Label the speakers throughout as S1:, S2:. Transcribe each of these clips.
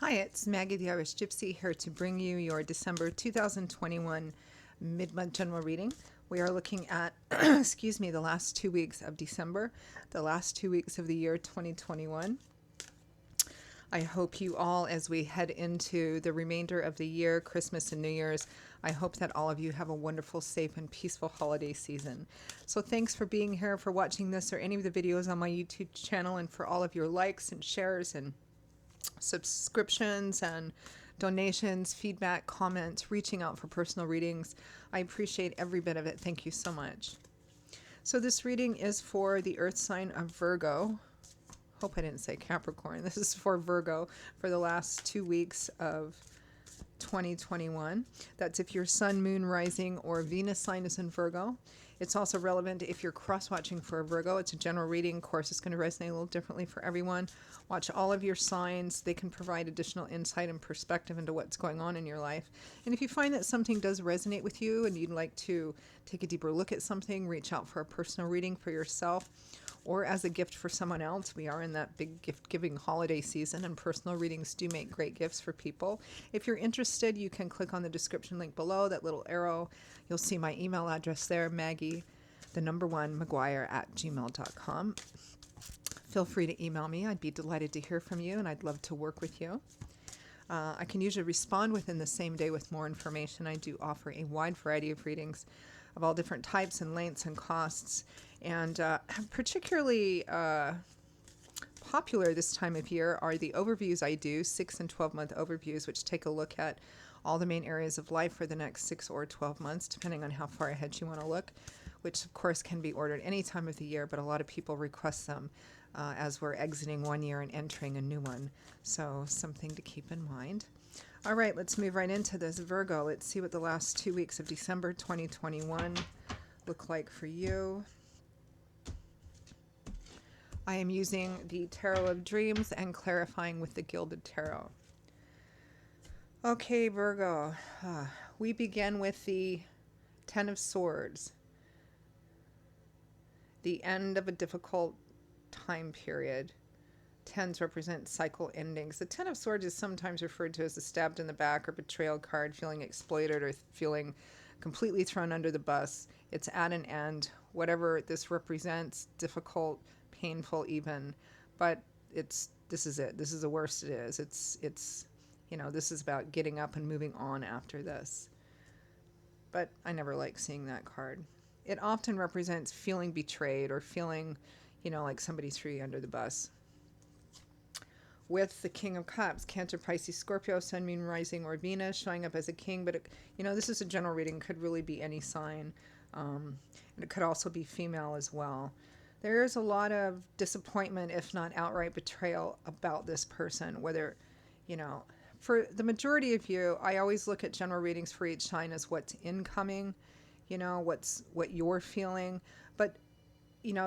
S1: Hi, it's Maggie the Irish Gypsy here to bring you your December 2021 mid-month general reading. We are looking at, excuse me, the last 2 weeks of December, the last 2 weeks of the year 2021. I hope you all, as we head into the remainder of the year, Christmas and New Year's, I hope that all of you have a wonderful, safe, and peaceful holiday season. So thanks for being here, for watching this or any of the videos on my YouTube channel, and for all of your likes and shares and subscriptions and donations, feedback, comments, reaching out for personal readings. I appreciate every bit of it. Thank you so much. So this reading is for the earth sign of Virgo. Hope I didn't say Capricorn. This is for Virgo for the last 2 weeks of 2021. That's if your sun, moon, rising, or Venus sign is in Virgo. It's also relevant if you're cross-watching for a Virgo. It's a general reading. Of course, it's going to resonate a little differently for everyone. Watch all of your signs. They can provide additional insight and perspective into what's going on in your life. And if you find that something does resonate with you and you'd like to take a deeper look at something, reach out for a personal reading for yourself or as a gift for someone else. We are in that big gift-giving holiday season, and personal readings do make great gifts for people. If you're interested, you can click on the description link below, that little arrow. You'll see my email address there, Maggie1McGuire@gmail.com. Feel free to email me. I'd be delighted to hear from you, and I'd love to work with you. I can usually respond within the same day with more information. I do offer a wide variety of readings of all different types and lengths and costs, and particularly popular this time of year are the overviews I do, 6 and 12-month overviews, which take a look at all the main areas of life for the next 6 or 12 months, depending on how far ahead you want to look, which of course can be ordered any time of the year, but a lot of people request them as we're exiting one year and entering a new one. So something to keep in mind. All right, let's move right into this. Virgo, let's see what the last 2 weeks of December 2021 look like for you. I am using the Tarot of Dreams and clarifying with the Gilded Tarot. Okay, Virgo, we begin with the Ten of Swords, the end of a difficult time period. Tens represent cycle endings. The Ten of Swords is sometimes referred to as the stabbed in the back or betrayal card, feeling exploited or feeling completely thrown under the bus. It's at an end. Whatever this represents, difficult, painful even, but this is it. This is the worst it is. It's this is about getting up and moving on after this. But I never like seeing that card. It often represents feeling betrayed or feeling, like somebody threw you under the bus. With the King of Cups, Cancer, Pisces, Scorpio, Sun, Moon, Rising, or Venus showing up as a king, but this is a general reading. Could really be any sign, and it could also be female as well. There is a lot of disappointment, if not outright betrayal, about this person. Whether, for the majority of you, I always look at general readings for each sign as what's incoming, what you're feeling, but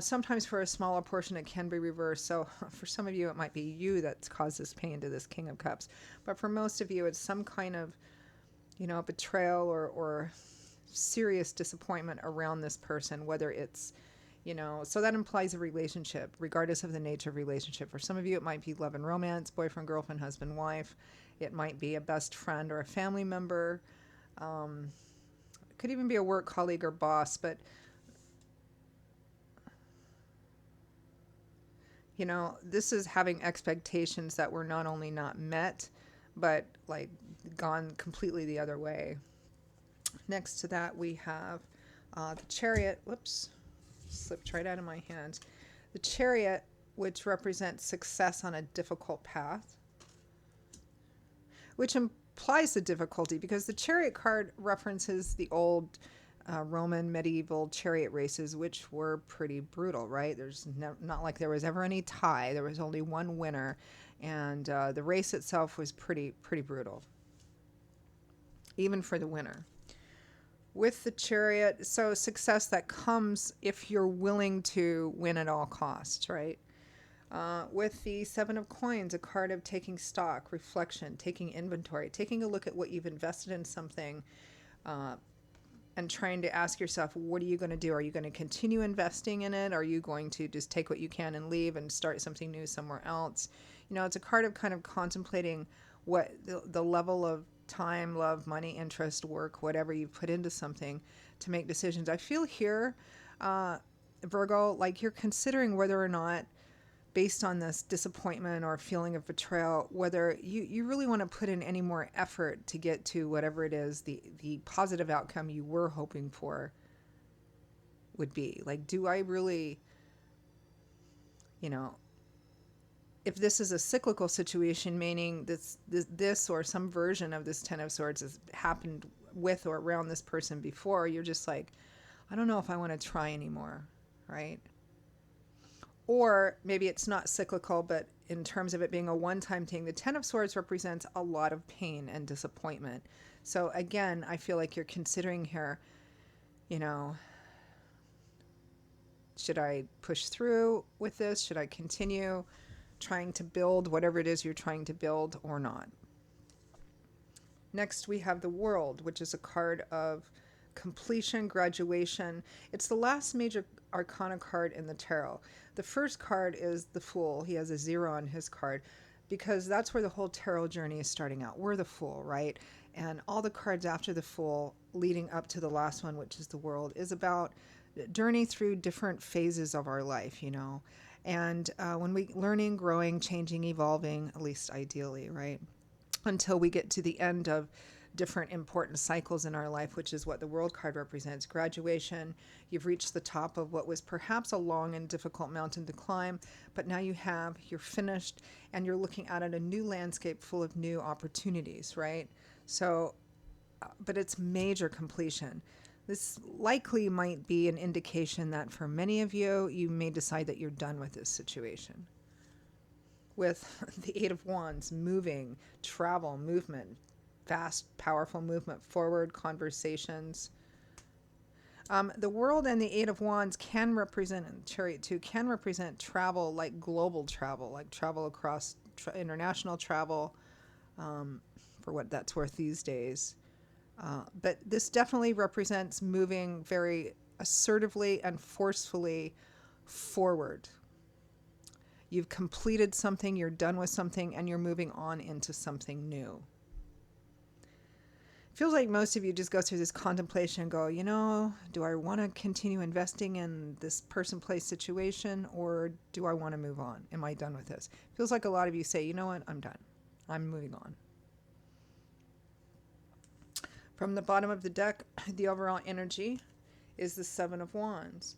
S1: sometimes for a smaller portion it can be reversed. So for some of you, it might be you that's caused this pain to this King of Cups. But for most of you, it's some kind of, betrayal or serious disappointment around this person, whether it's, so that implies a relationship, regardless of the nature of relationship. For some of you, it might be love and romance, boyfriend, girlfriend, husband, wife. It might be a best friend or a family member. It could even be a work colleague or boss, but this is having expectations that were not only not met, but like gone completely the other way. Next to that, we have the Chariot. Whoops, slipped right out of my hand. The Chariot, which represents success on a difficult path, which implies the difficulty because the Chariot card references the old Roman medieval chariot races, which were pretty brutal, right? There's not like there was ever any tie. There was only one winner, and the race itself was pretty brutal, even for the winner. With the Chariot, so success that comes if you're willing to win at all costs, right? With the Seven of Coins, a card of taking stock, reflection, taking inventory, taking a look at what you've invested in something, and trying to ask yourself, what are you going to do? Are you going to continue investing in it? Are you going to just take what you can and leave and start something new somewhere else? It's a card of kind of contemplating what the level of time, love, money, interest, work, whatever you've put into something to make decisions. I feel here, uh, Virgo, like you're considering whether or not, based on this disappointment or feeling of betrayal, whether you really want to put in any more effort to get to whatever it is the positive outcome you were hoping for would be. Like, do I really, you know, if this is a cyclical situation, meaning this or some version of this Ten of Swords has happened with or around this person before, you're just like, I don't know if I want to try anymore, right? Or maybe it's not cyclical, but in terms of it being a one-time thing, the Ten of Swords represents a lot of pain and disappointment. So again, I feel like you're considering here, you know, should I push through with this? Should I continue trying to build whatever it is you're trying to build or not? Next, we have the World, which is a card of completion, graduation. It's the last major arcana card in the tarot. The first card is the Fool. He has a 0 on his card because that's where the whole tarot journey is starting out. We're the Fool, right? And all the cards after the Fool leading up to the last one, which is the World, is about journey through different phases of our life, you know. And when we learning, growing, changing, evolving, at least ideally, right? Until we get to the end of different important cycles in our life, which is what the World card represents. Graduation, you've reached the top of what was perhaps a long and difficult mountain to climb, but now you're finished and you're looking out at a new landscape full of new opportunities, right? So, but it's major completion. This likely might be an indication that for many of you, you may decide that you're done with this situation. With the Eight of Wands, moving, travel, movement, fast, powerful movement forward, conversations. The World and the Eight of Wands can represent, and Chariot too, can represent travel, like global travel, like travel across international travel, for what that's worth these days. But this definitely represents moving very assertively and forcefully forward. You've completed something, you're done with something, and you're moving on into something new. It feels like most of you just go through this contemplation and go, you know, do I want to continue investing in this person, place, situation, or do I want to move on? Am I done with this? It feels like a lot of you say, you know what, I'm done. I'm moving on. From the bottom of the deck, the overall energy is the Seven of Wands,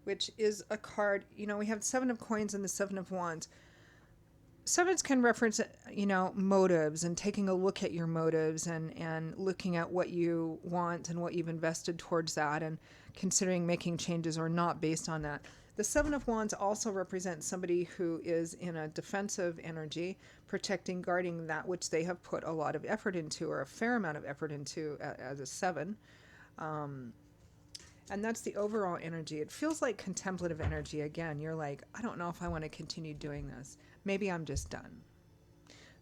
S1: which is a card, you know, we have 7 of coins and the 7 of wands. Sevens can reference, you know, motives and taking a look at your motives and looking at what you want and what you've invested towards that and considering making changes or not based on that. The 7 of Wands also represents somebody who is in a defensive energy, protecting, guarding that which they have put a lot of effort into or a fair amount of effort into as a 7. And that's the overall energy. It feels like contemplative energy. Again, you're like, I don't know if I want to continue doing this. Maybe I'm just done.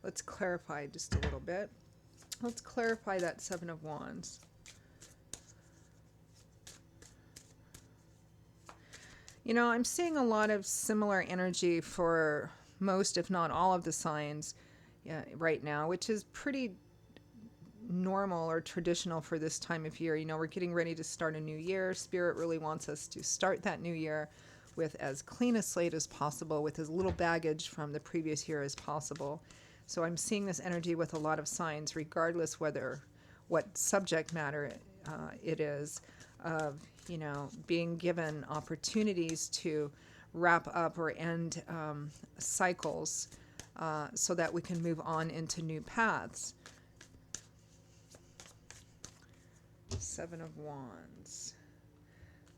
S1: Let's clarify just a little bit. Let's clarify that 7 of Wands. You know, I'm seeing a lot of similar energy for most, if not all, of the signs right now, which is pretty normal or traditional for this time of year. You know, we're getting ready to start a new year. Spirit really wants us to start that new year with as clean a slate as possible, with as little baggage from the previous year as possible. So I'm seeing this energy with a lot of signs, regardless what subject matter it is, of, you know, being given opportunities to wrap up or end cycles so that we can move on into new paths. 7 of Wands.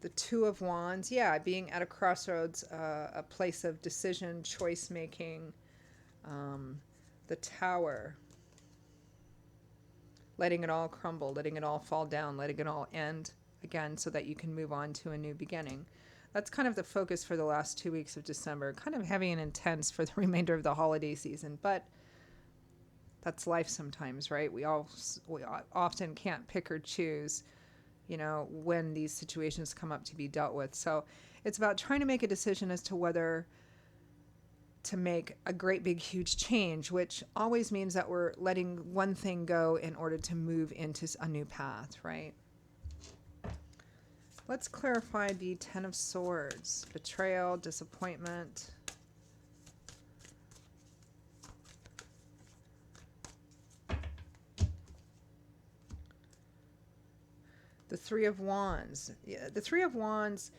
S1: The 2 of Wands, yeah, being at a crossroads, a place of decision, choice making. The Tower, letting it all crumble, letting it all fall down, letting it all end again so that you can move on to a new beginning. That's kind of the focus for the last 2 weeks of December, kind of heavy and intense for the remainder of the holiday season, but that's life sometimes, right? We often can't pick or choose, you know, when these situations come up to be dealt with. So it's about trying to make a decision as to whether to make a great big huge change, which always means that we're letting one thing go in order to move into a new path, right? Let's clarify the Ten of Swords. Betrayal, disappointment. The Three of Wands. Yeah, the Three of Wands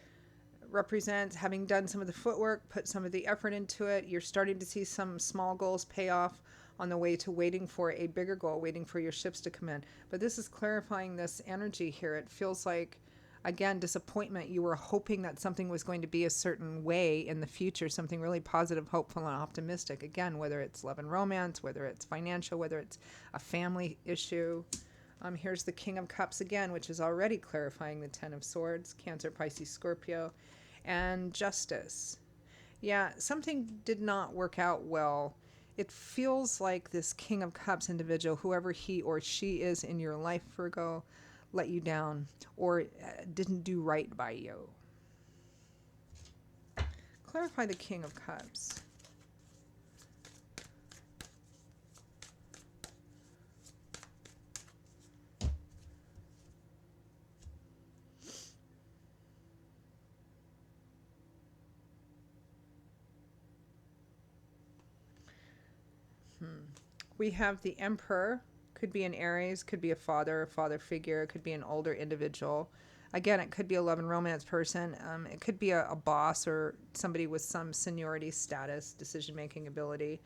S1: represents having done some of the footwork, put some of the effort into it. You're starting to see some small goals pay off on the way to waiting for a bigger goal, waiting for your ships to come in. But this is clarifying this energy here. It feels like, again, disappointment. You were hoping that something was going to be a certain way in the future, something really positive, hopeful, and optimistic. Again, whether it's love and romance, whether it's financial, whether it's a family issue. Here's the King of Cups again, which is already clarifying the Ten of Swords, Cancer, Pisces, Scorpio, and Justice. Yeah, something did not work out well. It feels like this King of Cups individual, whoever he or she is in your life, Virgo, let you down or didn't do right by you. Clarify the King of Cups. We have the Emperor. Could be an Aries, could be a father figure, could be an older individual. Again, it could be a love and romance person. It could be a boss or somebody with some seniority status, decision-making ability.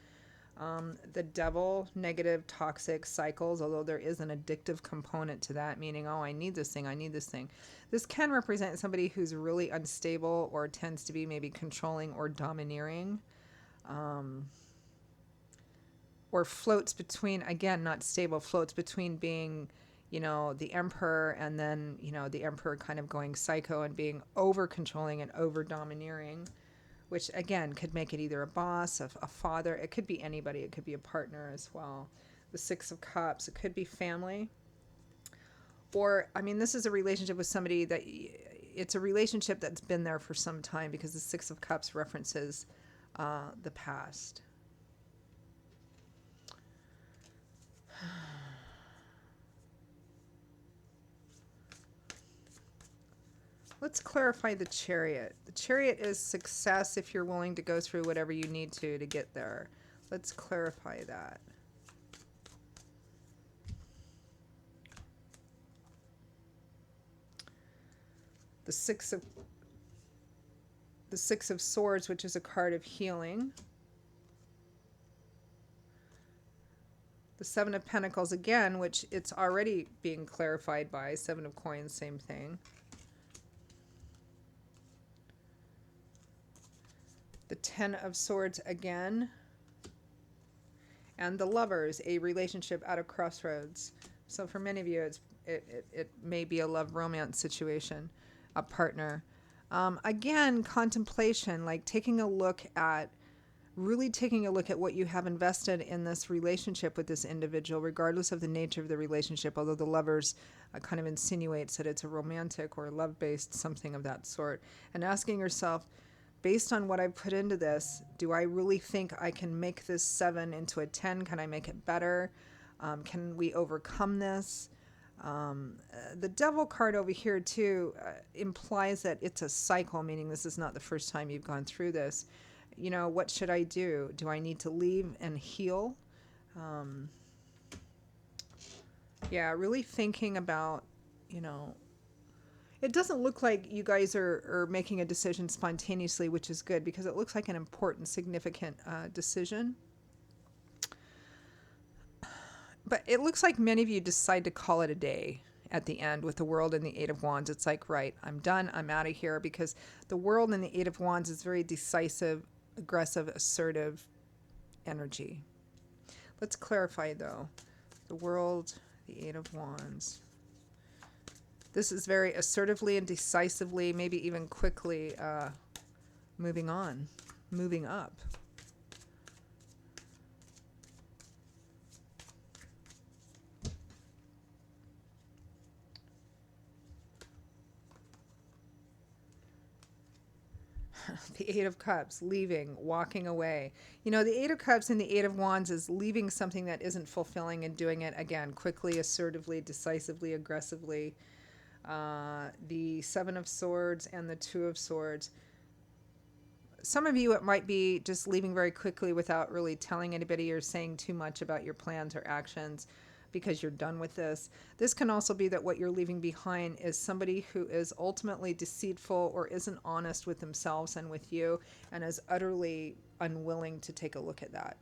S1: The Devil, negative, toxic cycles, although there is an addictive component to that, meaning, oh, I need this thing, I need this thing. This can represent somebody who's really unstable or tends to be maybe controlling or domineering. Or floats between, again, not stable, floats between being, the emperor and then, the emperor kind of going psycho and being over controlling and over domineering, which again could make it either a boss, a father, it could be anybody, it could be a partner as well. The Six of Cups, it could be family. Or, this is a relationship with somebody that it's a relationship that's been there for some time because the Six of Cups references the past. Let's clarify the Chariot. The Chariot is success if you're willing to go through whatever you need to get there. Let's clarify that. The Six of Swords, which is a card of healing. The Seven of Pentacles again, which it's already being clarified by. Seven of Coins, same thing. The Ten of Swords again. And the Lovers, a relationship at a crossroads. So for many of you, it may be a love romance situation, a partner. Again, contemplation, like really taking a look at what you have invested in this relationship with this individual, regardless of the nature of the relationship, although the Lovers kind of insinuates that it's a romantic or love-based, something of that sort. And asking yourself, based on what I've put into this, do I really think I can make this 7 into a 10? Can I make it better? Can we overcome this? The Devil card over here too implies that it's a cycle, meaning this is not the first time you've gone through this. What should I do? Do I need to leave and heal? Really thinking about, it doesn't look like you guys are making a decision spontaneously, which is good because it looks like an important, significant decision. But it looks like many of you decide to call it a day at the end with the World and the Eight of Wands. It's like, right, I'm done, I'm out of here, because the World and the Eight of Wands is very decisive, aggressive, assertive energy. Let's clarify, though. The World, the Eight of Wands. This is very assertively and decisively, maybe even quickly moving on, moving up. The Eight of Cups, leaving, walking away. You know, the Eight of Cups and the Eight of Wands is leaving something that isn't fulfilling and doing it again quickly, assertively, decisively, aggressively. The Seven of Swords and the Two of Swords. Some of you, it might be just leaving very quickly without really telling anybody or saying too much about your plans or actions because you're done with this. This can also be that what you're leaving behind is somebody who is ultimately deceitful or isn't honest with themselves and with you and is utterly unwilling to take a look at that.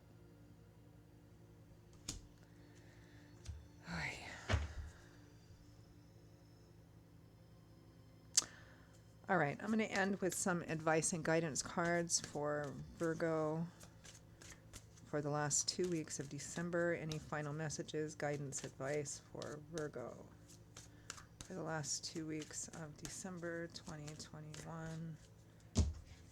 S1: All right, I'm going to end with some advice and guidance cards for Virgo for the last 2 weeks of December. Any final messages, guidance, advice for Virgo for the last 2 weeks of December 2021.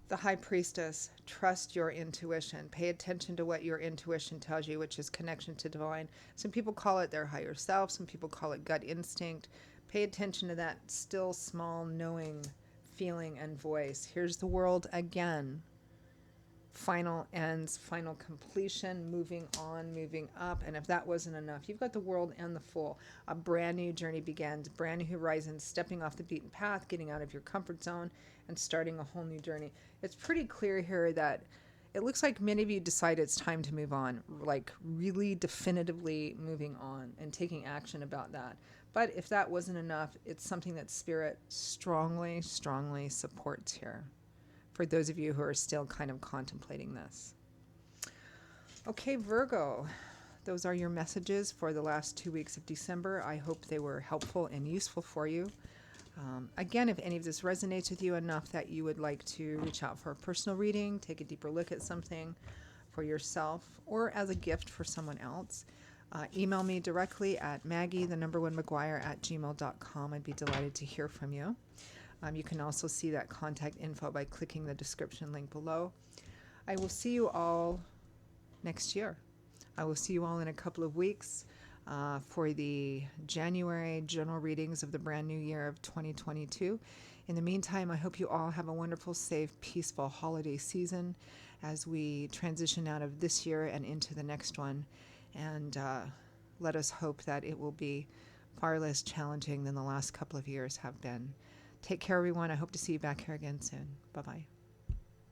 S1: The High Priestess, trust your intuition. Pay attention to what your intuition tells you, which is connection to divine. Some people call it their higher self. Some people call it gut instinct. Pay attention to that still, small, knowing, feeling, and voice. Here's the world again. Final ends, final completion, moving on, moving up. And if that wasn't enough, you've got the world and the Fool. A brand new journey begins, brand new horizon, stepping off the beaten path, getting out of your comfort zone, and starting a whole new journey. It's pretty clear here that it looks like many of you decide it's time to move on, like really definitively moving on and taking action about that. But if that wasn't enough, it's something that Spirit strongly, strongly supports here for those of you who are still kind of contemplating this. Okay, Virgo, those are your messages for the last 2 weeks of December. I hope they were helpful and useful for you. Again, if any of this resonates with you enough that you would like to reach out for a personal reading, take a deeper look at something for yourself or as a gift for someone else, email me directly at maggie1mcguire@gmail.com. I'd be delighted to hear from you. You can also see that contact info by clicking the description link below. I will see you all next year. I will see you all in a couple of weeks for the January general readings of the brand new year of 2022. In the meantime, I hope you all have a wonderful, safe, peaceful holiday season as we transition out of this year and into the next one. And let us hope that it will be far less challenging than the last couple of years have been. Take care, everyone. I hope to see you back here again soon. Bye-bye.